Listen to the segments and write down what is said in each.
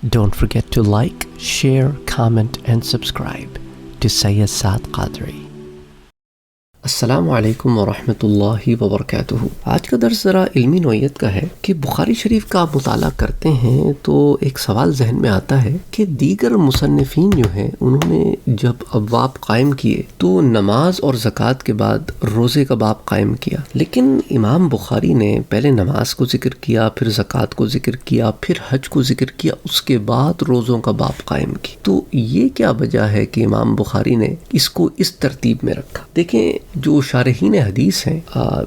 Don't forget to like, share, comment and subscribe to Sayyid Saad Qadri. السلام علیکم ورحمۃ اللہ وبرکاتہ. آج کا درس ذرا علمی نوعیت کا ہے کہ بخاری شریف کا آپ مطالعہ کرتے ہیں تو ایک سوال ذہن میں آتا ہے کہ دیگر مصنفین جو ہیں انہوں نے جب ابواب قائم کیے تو نماز اور زکوٰۃ کے بعد روزے کا باب قائم کیا، لیکن امام بخاری نے پہلے نماز کو ذکر کیا، پھر زکوٰۃ کو ذکر کیا، پھر حج کو ذکر کیا، اس کے بعد روزوں کا باب قائم کی. تو یہ کیا وجہ ہے کہ امام بخاری نے اس کو اس ترتیب میں رکھا؟ دیکھیں، جو شارحین حدیث ہیں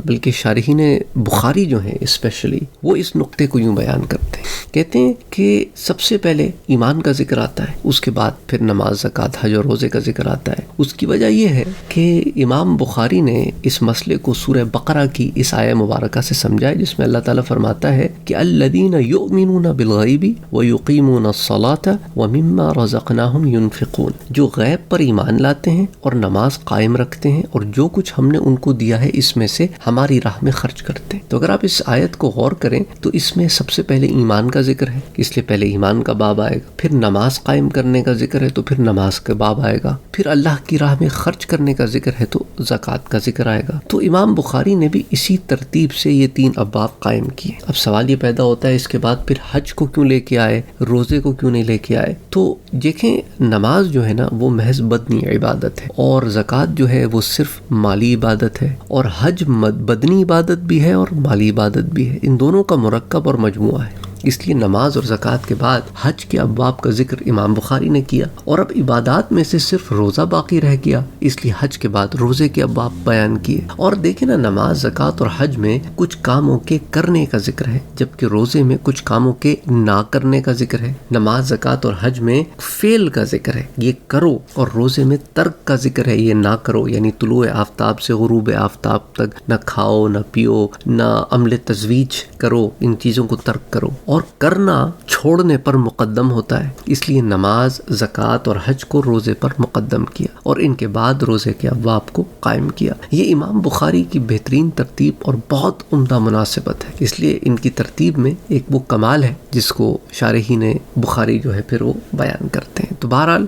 بلکہ شارحین بخاری جو ہیں اسپیشلی، وہ اس نقطے کو یوں بیان کرتے ہیں، کہتے ہیں کہ سب سے پہلے ایمان کا ذکر آتا ہے، اس کے بعد پھر نماز، زکوٰۃ، حج اور روزے کا ذکر آتا ہے. اس کی وجہ یہ ہے کہ امام بخاری نے اس مسئلے کو سورہ بقرہ کی اس آیہ مبارکہ سے سمجھا ہے جس میں اللہ تعالیٰ فرماتا ہے کہ الذین یؤمنون بالغیب ویقیمون الصلاۃ ومما رزقناہم ینفقون، جو غیب پر ایمان لاتے ہیں اور نماز قائم رکھتے ہیں اور جو کچھ ہم نے ان کو دیا ہے اس میں سے ہماری راہ میں خرچ کرتے ہیں. تو اگر آپ اس آیت کو غور کریں تو اس میں سب سے پہلے ایمان کا ذکر ہے، اس لیے پہلے ایمان کا باب آئے گا، پھر نماز قائم کرنے کا ذکر ہے تو پھر نماز کا باب آئے گا، پھر اللہ کی راہ میں خرچ کرنے کا ذکر ہے تو زکوٰۃ کا ذکر آئے گا. تو امام بخاری نے بھی اسی ترتیب سے یہ تین ابواب قائم کیے. اب سوال یہ پیدا ہوتا ہے اس کے بعد پھر حج کو کیوں لے کے آئے، روزے کو کیوں نہیں لے کے آئے؟ تو دیکھیں، نماز جو ہے نا وہ محض بدنی عبادت ہے، اور زکوٰۃ جو ہے وہ صرف مالی عبادت ہے، اور حج بدنی عبادت بھی ہے اور مالی عبادت بھی ہے. ان دونوں کا مرکب اور مجموعہ ہے. اس لیے نماز اور زکوٰۃ کے بعد حج کے ابواب کا ذکر امام بخاری نے کیا. اور اب عبادات میں سے صرف روزہ باقی رہ گیا، اس لیے حج کے بعد روزے کے ابواب بیان کیے. اور دیکھیں نا، نماز، زکوٰۃ اور حج میں کچھ کاموں کے کرنے کا ذکر ہے، جبکہ روزے میں کچھ کاموں کے نہ کرنے کا ذکر ہے. نماز، زکوٰۃ اور حج میں فعل کا ذکر ہے، یہ کرو، اور روزے میں ترک کا ذکر ہے، یہ نہ کرو. یعنی طلوع آفتاب سے غروب آفتاب تک نہ کھاؤ، نہ پیو، نہ عمل تزویج کرو، ان چیزوں کو ترک کرو. اور کرنا چھوڑنے پر مقدم ہوتا ہے، اس لیے نماز، زکوٰۃ اور حج کو روزے پر مقدم کیا اور ان کے بعد روزے کے ابواب کو قائم کیا. یہ امام بخاری کی بہترین ترتیب اور بہت عمدہ مناسبت ہے. اس لیے ان کی ترتیب میں ایک وہ کمال ہے جس کو شارحین بخاری جو ہے پھر وہ بیان کرتے ہیں. تو بہرحال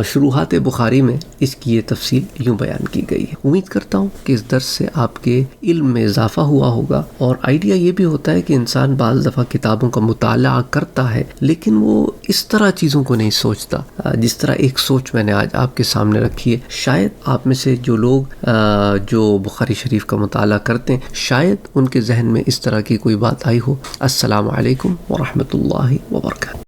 شروحات بخاری میں اس کی یہ تفصیل یوں بیان کی گئی ہے. امید کرتا ہوں کہ اس درس سے آپ کے علم میں اضافہ ہوا ہوگا، اور آئیڈیا یہ بھی ہوتا ہے کہ انسان بعض دفعہ کتابوں کا مطالعہ کرتا ہے لیکن وہ اس طرح چیزوں کو نہیں سوچتا جس طرح ایک سوچ میں نے آج آپ کے سامنے رکھی ہے. شاید آپ میں سے جو لوگ جو بخاری شریف کا مطالعہ کرتے ہیں، شاید ان کے ذہن میں اس طرح کی کوئی بات آئی ہو. السلام علیکم ورحمۃ اللہ وبرکاتہ.